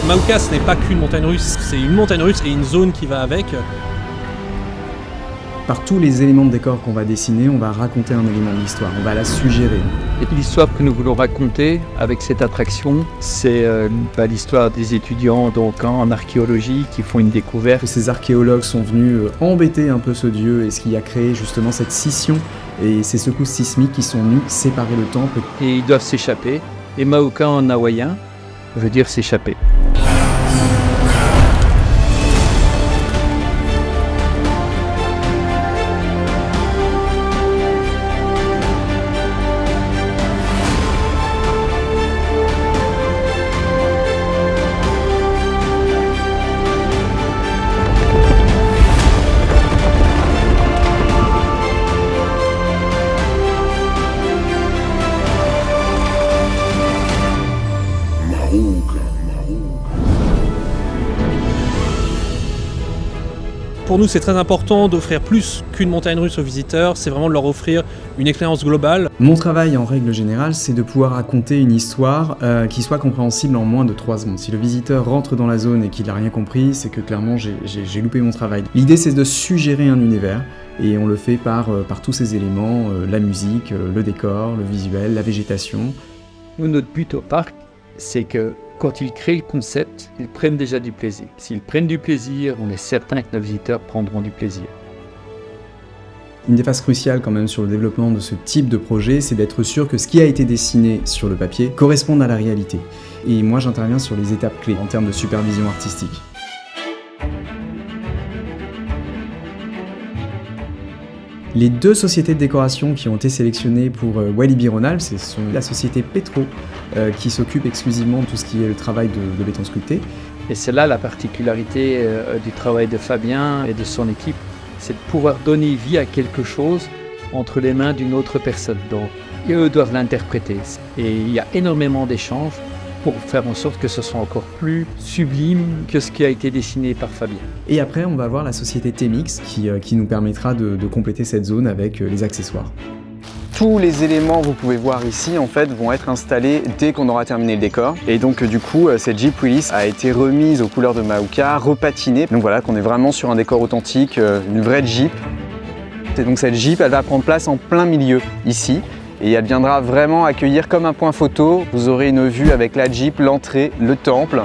Maouka, ce n'est pas qu'une montagne russe, c'est une montagne russe et une zone qui va avec. Par tous les éléments de décor qu'on va dessiner, on va raconter un élément de l'histoire, on va la suggérer. Et puis l'histoire que nous voulons raconter avec cette attraction, c'est l'histoire des étudiants donc, en archéologie qui font une découverte. Ces archéologues sont venus embêter un peu ce dieu et ce qui a créé justement cette scission et ces secousses sismiques qui sont venues séparer le temple. Et ils doivent s'échapper. Et Maouka en hawaïen veut dire s'échapper. Pour nous, c'est très important d'offrir plus qu'une montagne russe aux visiteurs, c'est vraiment de leur offrir une expérience globale. Mon travail, en règle générale, c'est de pouvoir raconter une histoire qui soit compréhensible en moins de 3 secondes. Si le visiteur rentre dans la zone et qu'il n'a rien compris, c'est que clairement, j'ai loupé mon travail. L'idée, c'est de suggérer un univers, et on le fait par tous ces éléments, la musique, le décor, le visuel, la végétation. Nous, notre but au parc, c'est que quand ils créent le concept, ils prennent déjà du plaisir. S'ils prennent du plaisir, on est certain que nos visiteurs prendront du plaisir. Une des phases cruciales quand même sur le développement de ce type de projet, c'est d'être sûr que ce qui a été dessiné sur le papier corresponde à la réalité. Et moi j'interviens sur les étapes clés en termes de supervision artistique. Les 2 sociétés de décoration qui ont été sélectionnées pour Walibi Rhône-Alpes, ce sont la société Petro, qui s'occupe exclusivement de tout ce qui est le travail de béton sculpté. Et c'est là la particularité du travail de Fabien et de son équipe, c'est de pouvoir donner vie à quelque chose entre les mains d'une autre personne. Donc, et eux doivent l'interpréter. Et il y a énormément d'échanges pour faire en sorte que ce soit encore plus sublime que ce qui a été dessiné par Fabien. Et après, on va voir la société T-Mix qui nous permettra de compléter cette zone avec les accessoires. Tous les éléments que vous pouvez voir ici en fait vont être installés dès qu'on aura terminé le décor. Et donc du coup, cette Jeep Willys a été remise aux couleurs de Maouka, repatinée. Donc voilà qu'on est vraiment sur un décor authentique, une vraie Jeep. Et donc cette Jeep, elle va prendre place en plein milieu ici. Et elle viendra vraiment accueillir comme un point photo. Vous aurez une vue avec la Jeep, l'entrée, le temple.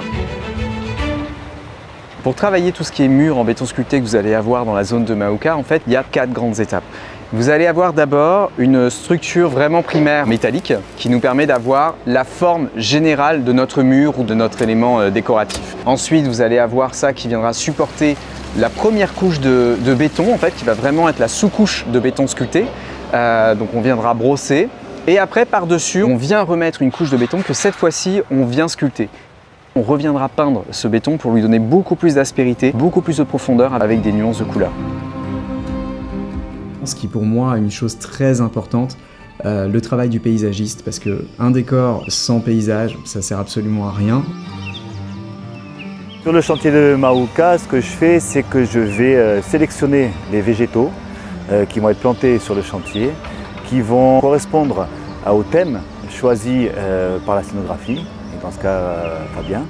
Pour travailler tout ce qui est mur en béton sculpté que vous allez avoir dans la zone de Maouka, en fait, il y a 4 grandes étapes. Vous allez avoir d'abord une structure vraiment primaire métallique qui nous permet d'avoir la forme générale de notre mur ou de notre élément décoratif. Ensuite, vous allez avoir ça qui viendra supporter la première couche de béton, en fait, qui va vraiment être la sous-couche de béton sculpté. Donc on viendra brosser et après par-dessus on vient remettre une couche de béton que cette fois-ci on vient sculpter. On reviendra peindre ce béton pour lui donner beaucoup plus d'aspérité, beaucoup plus de profondeur avec des nuances de couleurs. Ce qui pour moi est une chose très importante, le travail du paysagiste, parce qu'un décor sans paysage ça sert absolument à rien. Sur le chantier de Maouka, ce que je fais, c'est que je vais sélectionner les végétaux qui vont être plantés sur le chantier, qui vont correspondre au thème choisi par la scénographie, et dans ce cas Fabien.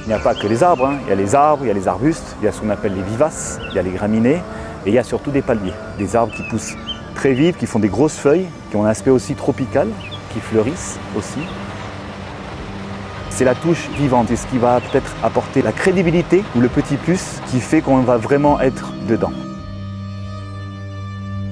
Il n'y a pas que les arbres, hein. Il y a les arbres, il y a les arbustes, il y a ce qu'on appelle les vivaces, il y a les graminées, et il y a surtout des palmiers, des arbres qui poussent très vite, qui font des grosses feuilles, qui ont un aspect aussi tropical, qui fleurissent aussi. C'est la touche vivante et ce qui va peut-être apporter la crédibilité ou le petit plus qui fait qu'on va vraiment être dedans.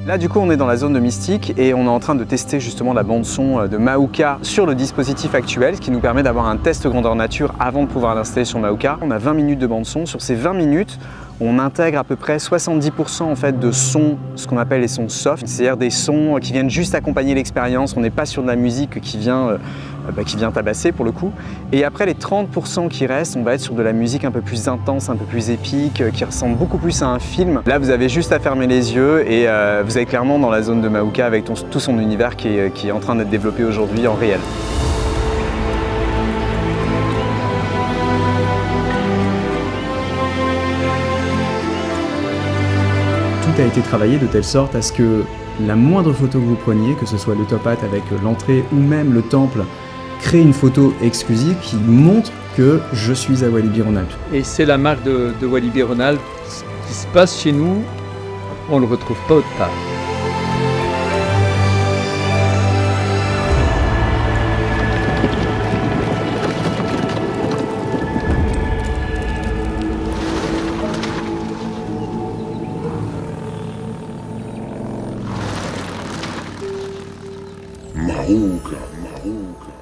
Là du coup on est dans la zone de Mystique et on est en train de tester justement la bande son de Maouka sur le dispositif actuel, ce qui nous permet d'avoir un test grandeur nature avant de pouvoir l'installer sur Maouka. On a 20 minutes de bande son. Sur ces 20 minutes, on intègre à peu près 70% en fait de sons, ce qu'on appelle les sons soft, c'est-à-dire des sons qui viennent juste accompagner l'expérience. On n'est pas sur de la musique qui vient tabasser pour le coup. Et après les 30% qui restent, on va être sur de la musique un peu plus intense, un peu plus épique, qui ressemble beaucoup plus à un film. Là vous avez juste à fermer les yeux et vous êtes clairement dans la zone de Maouka avec tout son univers qui est en train d'être développé aujourd'hui en réel. Tout a été travaillé de telle sorte à ce que la moindre photo que vous preniez, que ce soit le top hat avec l'entrée ou même le temple créer une photo exclusive qui montre que je suis à Walibi-Rhône-Alpes. Et c'est la marque de Walibi-Rhône-Alpes. Ce qui se passe chez nous, on ne le retrouve pas autre part. Marouga, Marouga.